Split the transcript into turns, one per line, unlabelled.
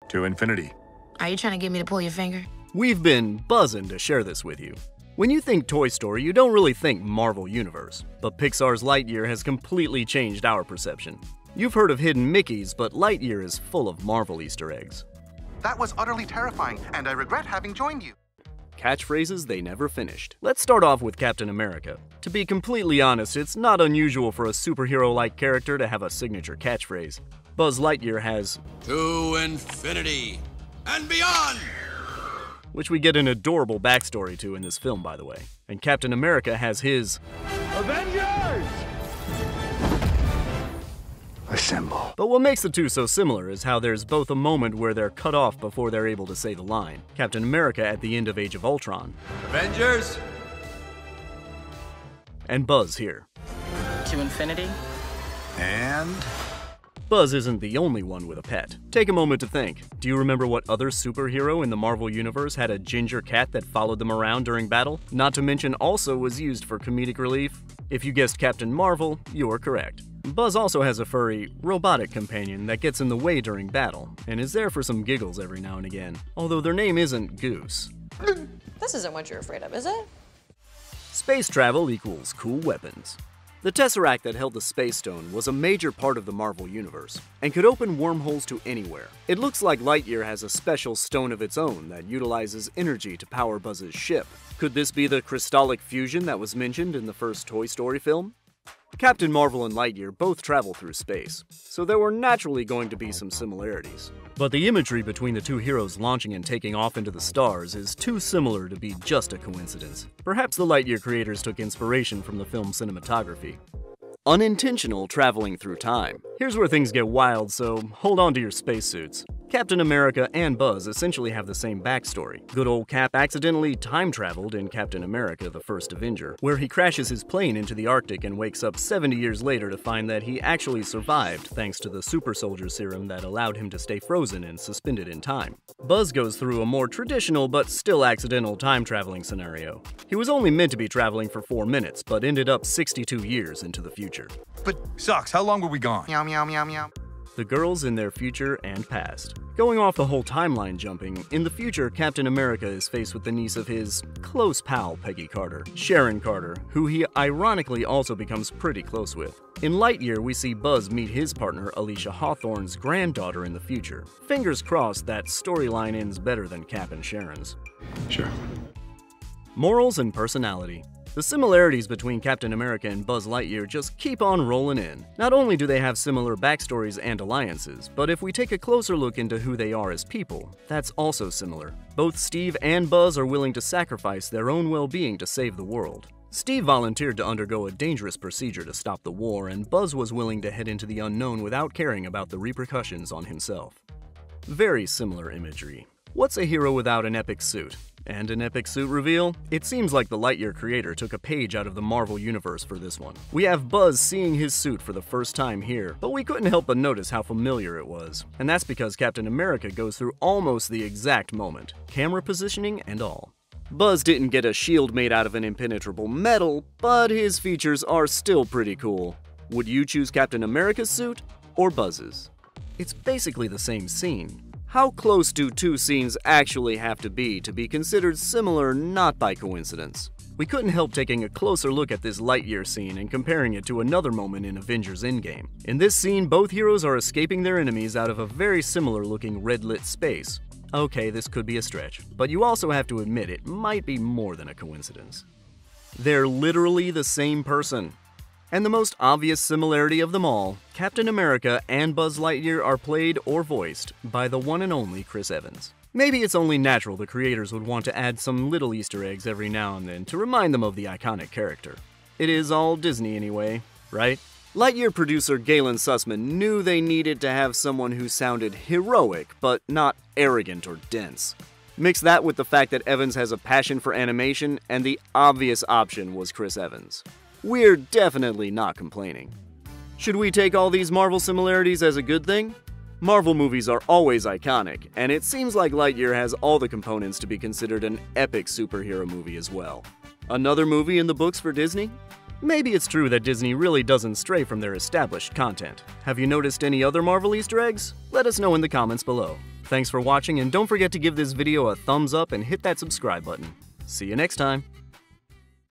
To infinity.
Are you trying to get me to pull your finger?
We've been buzzing to share this with you. When you think Toy Story, you don't really think Marvel Universe, but Pixar's Lightyear has completely changed our perception. You've heard of hidden Mickeys, but Lightyear is full of Marvel Easter eggs.
That was utterly terrifying, and I regret having joined you.
Catchphrases they never finished. Let's start off with Captain America. To be completely honest, it's not unusual for a superhero-like character to have a signature catchphrase. Buzz Lightyear has,
"To infinity and beyond!"
which we get an adorable backstory to in this film, by the way. And Captain America has his,
Avengers! Assemble.
But what makes the two so similar is how there's both a moment where they're cut off before they're able to say the line. Captain America at the end of Age of Ultron.
Avengers!
And Buzz here.
To infinity?
And...
Buzz isn't the only one with a pet. Take a moment to think. Do you remember what other superhero in the Marvel Universe had a ginger cat that followed them around during battle? Not to mention also was used for comedic relief? If you guessed Captain Marvel, you're correct. Buzz also has a furry, robotic companion that gets in the way during battle, and is there for some giggles every now and again, although their name isn't Goose.
This isn't what you're afraid of, is it?
Space travel equals cool weapons. The Tesseract that held the Space Stone was a major part of the Marvel Universe, and could open wormholes to anywhere. It looks like Lightyear has a special stone of its own that utilizes energy to power Buzz's ship. Could this be the crystallic fusion that was mentioned in the first Toy Story film? Captain Marvel and Lightyear both travel through space, so there were naturally going to be some similarities. But the imagery between the two heroes launching and taking off into the stars is too similar to be just a coincidence. Perhaps the Lightyear creators took inspiration from the film's cinematography. Unintentional traveling through time. Here's where things get wild, so hold on to your spacesuits. Captain America and Buzz essentially have the same backstory. Good old Cap accidentally time-traveled in Captain America: The First Avenger, where he crashes his plane into the Arctic and wakes up 70 years later to find that he actually survived thanks to the super soldier serum that allowed him to stay frozen and suspended in time. Buzz goes through a more traditional but still accidental time-traveling scenario. He was only meant to be traveling for 4 minutes, but ended up 62 years into the future.
But, Socks, how long were we gone?
Meow, meow, meow, meow.
The girls in their future and past. Going off the whole timeline jumping, in the future, Captain America is faced with the niece of his close pal, Peggy Carter, Sharon Carter, who he ironically also becomes pretty close with. In Lightyear, we see Buzz meet his partner, Alicia Hawthorne's granddaughter in the future. Fingers crossed that storyline ends better than Cap and Sharon's.
Sure.
Morals and personality. The similarities between Captain America and Buzz Lightyear just keep on rolling in. Not only do they have similar backstories and alliances, but if we take a closer look into who they are as people, that's also similar. Both Steve and Buzz are willing to sacrifice their own well-being to save the world. Steve volunteered to undergo a dangerous procedure to stop the war, and Buzz was willing to head into the unknown without caring about the repercussions on himself. Very similar imagery. What's a hero without an epic suit? And an epic suit reveal? It seems like the Lightyear creator took a page out of the Marvel Universe for this one. We have Buzz seeing his suit for the first time here, but we couldn't help but notice how familiar it was. And that's because Captain America goes through almost the exact moment, camera positioning and all. Buzz didn't get a shield made out of an impenetrable metal, but his features are still pretty cool. Would you choose Captain America's suit or Buzz's? It's basically the same scene. How close do two scenes actually have to be considered similar not by coincidence? We couldn't help taking a closer look at this Lightyear scene and comparing it to another moment in Avengers Endgame. In this scene, both heroes are escaping their enemies out of a very similar looking red-lit space. Okay, this could be a stretch, but you also have to admit it might be more than a coincidence. They're literally the same person. And the most obvious similarity of them all, Captain America and Buzz Lightyear are played or voiced by the one and only Chris Evans. Maybe it's only natural the creators would want to add some little Easter eggs every now and then to remind them of the iconic character. It is all Disney anyway, right? Lightyear producer Galen Sussman knew they needed to have someone who sounded heroic, but not arrogant or dense. Mix that with the fact that Evans has a passion for animation, and the obvious option was Chris Evans. We're definitely not complaining. Should we take all these Marvel similarities as a good thing? Marvel movies are always iconic, and it seems like Lightyear has all the components to be considered an epic superhero movie as well. Another movie in the books for Disney? Maybe it's true that Disney really doesn't stray from their established content. Have you noticed any other Marvel Easter eggs? Let us know in the comments below. Thanks for watching, and don't forget to give this video a thumbs up and hit that subscribe button. See you next time!